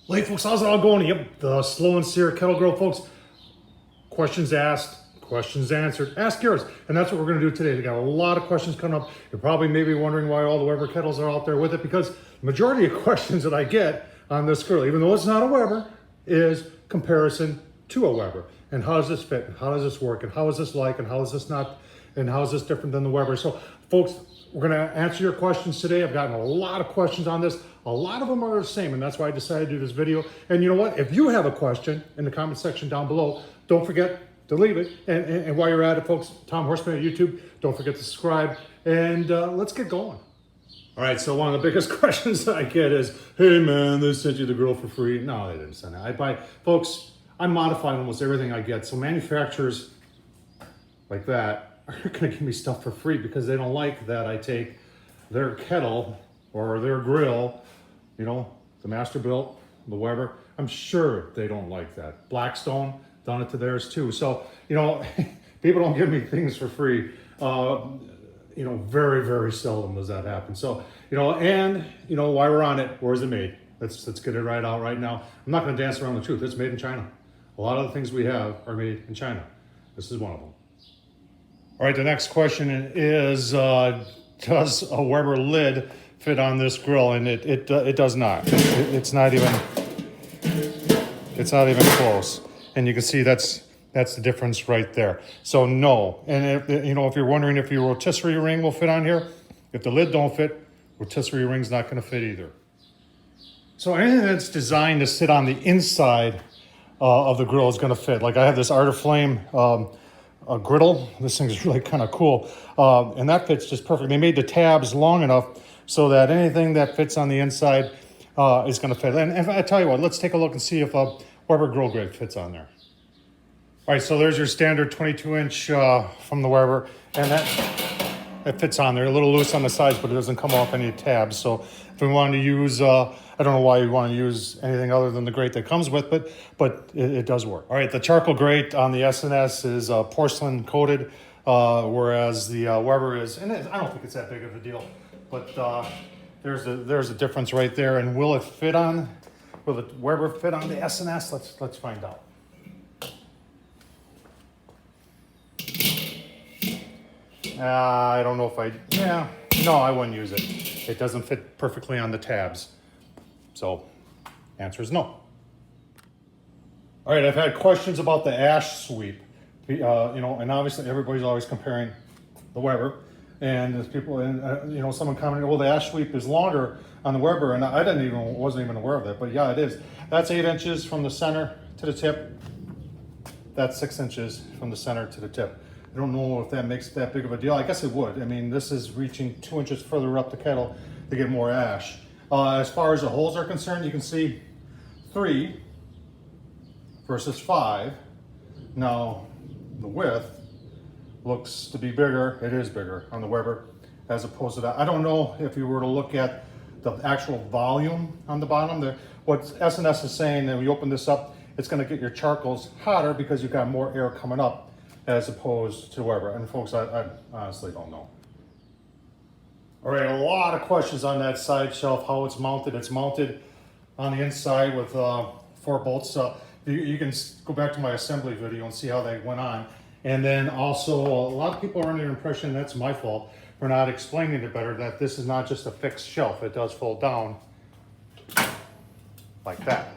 Hey folks, how's it all going? Yep, the Slow and Sear Kettle Grill, folks. Questions asked, questions answered. Ask yours, and that's what we're going to do today. We got a lot of questions coming up. You're probably maybe wondering why all the Weber kettles are out there with it, because the majority of questions that I get on this grill, even though it's not a Weber, is comparison to a Weber. And how does this fit? And how does this work? And how is this like? And how is this not? And how is this different than the Weber? So, folks, we're going to answer your questions today. I've gotten a lot of questions on this. A lot of them are the same, and that's why I decided to do this video. And you know what? If you have a question in the comment section down below, don't forget to leave it. And while you're at it, folks, Tom Horseman at YouTube, don't forget to subscribe. And let's get going. All right, so one of the biggest questions that I get is, hey man, they sent you the grill for free. No, they didn't send it. Folks, I modify almost everything I get. So manufacturers like that are gonna give me stuff for free because they don't like that I take their kettle or their grill, you know, the Masterbuilt, the Weber. I'm sure they don't like that. Blackstone done it to theirs too. So, you know, people don't give me things for free. You know, very, very seldom does that happen. So, you know, and, you know, while we're on it, where's it made? Let's get it right out right now. I'm not gonna dance around the truth. It's made in China. A lot of the things we have are made in China. This is one of them. All right, the next question is, does a Weber lid fit on this grill? And it does not. It's not even close. And you can see that's the difference right there. So no. And if, you know, if you're wondering if your rotisserie ring will fit on here, if the lid don't fit, rotisserie ring's not going to fit either. So anything that's designed to sit on the inside of the grill is going to fit. Like I have this Art of Flame a griddle. This thing is really kind of cool. And that fits just perfect. They made the tabs long enough so that anything that fits on the inside is going to fit. And I tell you what, let's take a look and see if a Weber grill grate fits on there. All right, so there's your standard 22-inch from the Weber, and that fits on there. A little loose on the sides, but it doesn't come off any tabs. So if we wanted to use, I don't know why you want to use anything other than the grate that comes with, but it does work. All right, the charcoal grate on the S&S is porcelain coated, whereas the Weber is, and I don't think it's that big of a deal, but there's a difference right there. And will the Weber fit on the S&S? Let's find out. I don't know if no, I wouldn't use it. It doesn't fit perfectly on the tabs. So, answer is no. All right, I've had questions about the ash sweep. You know, and obviously everybody's always comparing the Weber. And there's people, and you know, someone commented, well, the ash sweep is longer on the Weber, and I wasn't even aware of that, but yeah, it is. That's 8 inches from the center to the tip. That's 6 inches from the center to the tip. I don't know if that makes that big of a deal. I guess it would. I mean, this is reaching 2 inches further up the kettle to get more ash. As far as the holes are concerned, you can see 3 versus 5. Now, the width looks to be bigger. It is bigger on the Weber as opposed to that. I don't know if you were to look at the actual volume on the bottom there. What S&S is saying, that when you open this up, it's going to get your charcoals hotter because you've got more air coming up as opposed to Weber. And folks, I honestly don't know. All right, a lot of questions on that side shelf, how it's mounted. It's mounted on the inside with 4 bolts. You can go back to my assembly video and see how they went on. And then also, a lot of people are under the impression, that's my fault, for not explaining it better, that this is not just a fixed shelf. It does fold down like that.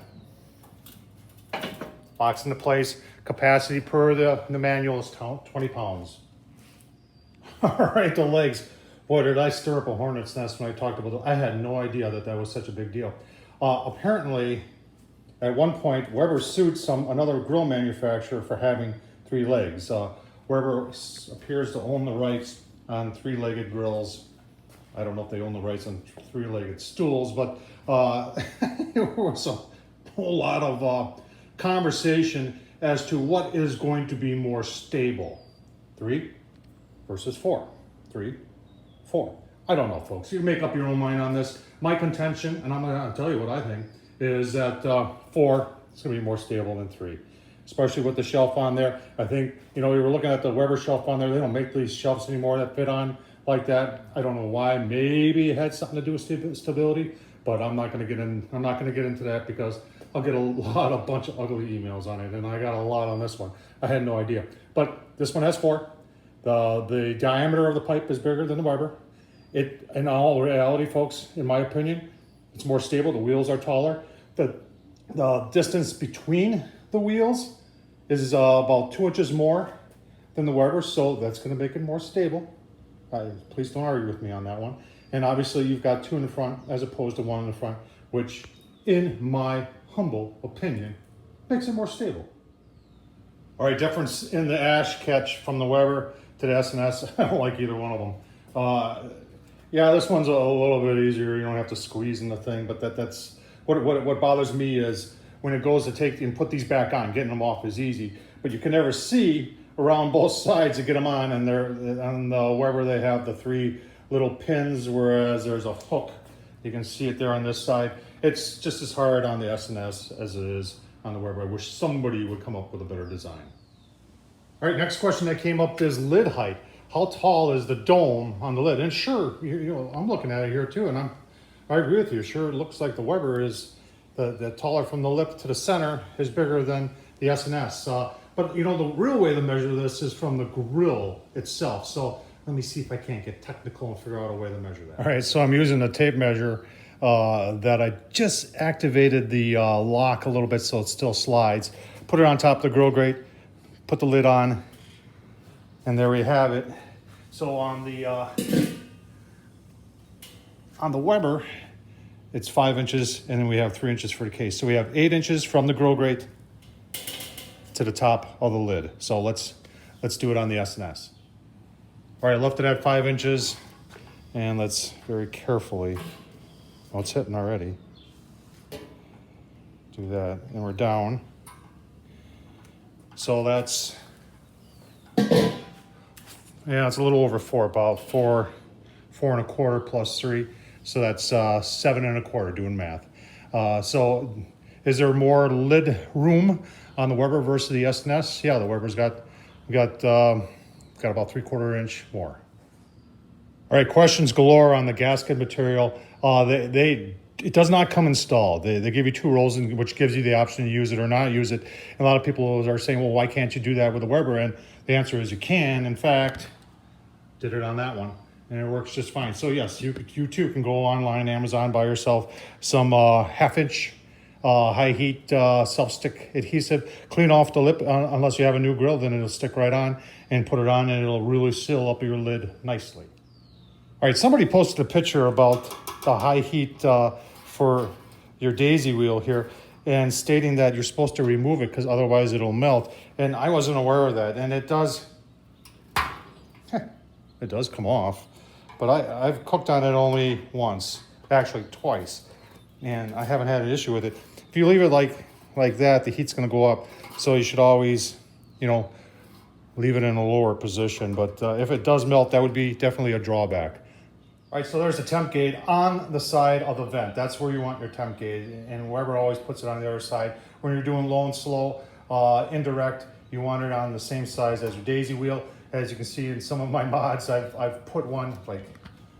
Locks into place. Capacity per the manual is 20 pounds. All right, the legs. Boy, did I stir up a hornet's nest when I talked about it. I had no idea that was such a big deal. Apparently, at one point, Weber sued another grill manufacturer for having 3 legs. Weber appears to own the rights on 3-legged grills. I don't know if they own the rights on 3-legged stools, but there was a whole lot of conversation as to what is going to be more stable. 3 versus 4. 3, 4. I don't know, folks. You make up your own mind on this. My contention, and I'm going to tell you what I think, is that 4 is going to be more stable than 3. Especially with the shelf on there. I think, you know, we were looking at the Weber shelf on there. They don't make these shelves anymore that fit on like that. I don't know why. Maybe it had something to do with stability, but I'm not going to get into that because I'll get a bunch of ugly emails on it, and I got a lot on this one. I had no idea. But this one has 4. The diameter of the pipe is bigger than the Weber. In all reality, folks, in my opinion, it's more stable. The wheels are taller. The distance between the wheels is about 2 inches more than the Weber, so that's going to make it more stable. Please don't argue with me on that one. And obviously, you've got 2 in the front as opposed to 1 in the front, which, in my humble opinion, makes it more stable. All right, difference in the ash catch from the Weber to the S&S. I don't like either one of them. Yeah, this one's a little bit easier. You don't have to squeeze in the thing, but that's what bothers me is when it goes to take and put these back on. Getting them off is easy, but you can never see around both sides to get them on. And on the Weber, they have the 3 little pins, whereas there's a hook. You can see it there on this side. It's just as hard on the S&S as it is on the Weber. I wish somebody would come up with a better design. All right, next question that came up is lid height. How tall is the dome on the lid? And sure, you know, I'm looking at it here too, and I agree with you. Sure, it looks like the Weber is the taller from the lip to the center is bigger than the S&S. But you know, the real way to measure this is from the grill itself. So let me see if I can't get technical and figure out a way to measure that. All right, so I'm using a tape measure that I just activated the lock a little bit so it still slides. Put it on top of the grill grate, put the lid on, and there we have it. So on the Weber, it's 5 inches, and then we have 3 inches for the case. So we have 8 inches from the grill grate to the top of the lid. So let's do it on the S&S. All right, left it at 5 inches, and let's very carefully, oh, it's hitting already. Do that, and we're down. So that's, yeah, it's a little over 4, about 4 and a quarter plus 3. So that's 7 and a quarter, doing math. So is there more lid room on the Weber versus the S&S? Yeah, the Weber's got about 3/4 inch more. All right, questions galore on the gasket material. It does not come installed. They give you 2 rolls, which gives you the option to use it or not use it. And a lot of people are saying, well, why can't you do that with the Weber? And the answer is you can. In fact, did it on that one, and it works just fine. So yes, you too can go online, Amazon, buy yourself some 1/2 inch high heat self-stick adhesive. Clean off the lip, unless you have a new grill, then it'll stick right on, and put it on, and it'll really seal up your lid nicely. All right, somebody posted a picture about the high heat for your daisy wheel here, and stating that you're supposed to remove it because otherwise it'll melt. And I wasn't aware of that, and it does come off. But I've cooked on it only once, actually twice, and I haven't had an issue with it. If you leave it like that, the heat's going to go up. So you should always, you know, leave it in a lower position. But if it does melt, that would be definitely a drawback. All right, so there's the temp gate on the side of the vent. That's where you want your temp gate, and Weber always puts it on the other side. When you're doing low and slow, indirect, you want it on the same size as your daisy wheel. As you can see in some of my mods, I've put one, like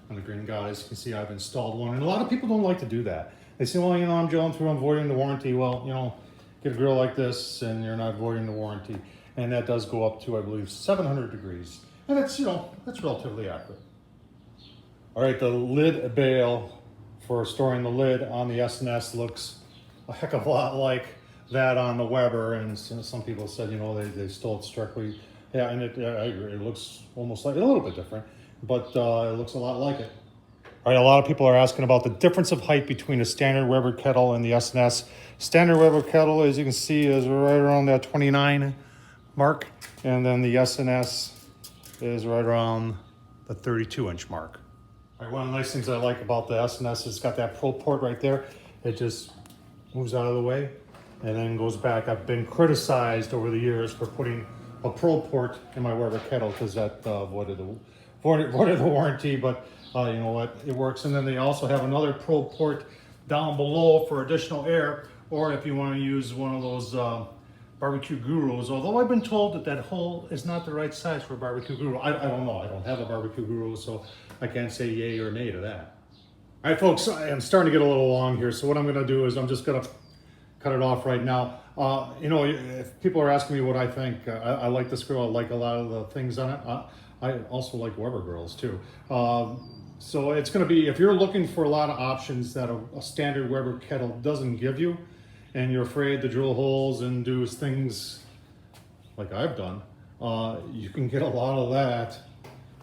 on the Green Goddess, you can see I've installed one. And a lot of people don't like to do that. They say, well, you know, I'm going through, I'm voiding the warranty. Well, you know, get a grill like this and you're not voiding the warranty. And that does go up to, I believe, 700 degrees. And that's, you know, that's relatively accurate. All right, the lid bale for storing the lid on the S&S looks a heck of a lot like that on the Weber. And some people said, you know, they stole it strictly. Yeah, and I agree. It looks almost like a little bit different, but it looks a lot like it. All right, a lot of people are asking about the difference of height between a standard Weber kettle and the S&S. Standard Weber kettle, as you can see, is right around that 29 mark, and then the S&S is right around the 32-inch mark. All right, one of the nice things I like about the S&S is it's got that pro port right there. It just moves out of the way and then goes back. I've been criticized over the years for putting a pro port in my Weber kettle because that voided the warranty, but you know what, it works. And then they also have another pro port down below for additional air, or if you want to use one of those barbecue gurus, although I've been told that that hole is not the right size for a barbecue guru. I don't know, I don't have a barbecue guru, so I can't say yay or nay to that. All right, folks, I'm starting to get a little long here, so what I'm going to do is I'm just going to cut it off right now. You know, if people are asking me what I think, I like this grill. I like a lot of the things on it. I also like Weber grills too. So it's going to be, if you're looking for a lot of options that a standard Weber kettle doesn't give you, and you're afraid to drill holes and do things like I've done, you can get a lot of that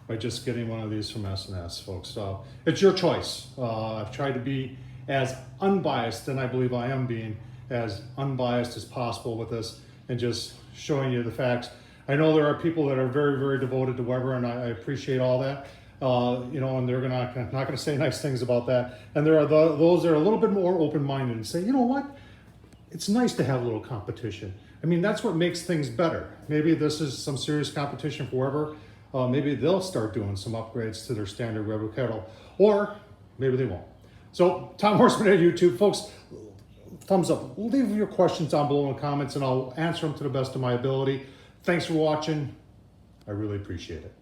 by just getting one of these from S&S, folks. So it's your choice. I've tried to be as unbiased, and I believe I am being as unbiased as possible with this, and just showing you the facts. I know there are people that are very, very devoted to Weber, and I appreciate all that. You know, and they're not going to say nice things about that. And there are those that are a little bit more open-minded and say, you know what? It's nice to have a little competition. I mean, that's what makes things better. Maybe this is some serious competition for Weber. Maybe they'll start doing some upgrades to their standard Weber kettle, or maybe they won't. So, Tom Horseman at YouTube, folks, thumbs up. Leave your questions down below in the comments, and I'll answer them to the best of my ability. Thanks for watching. I really appreciate it.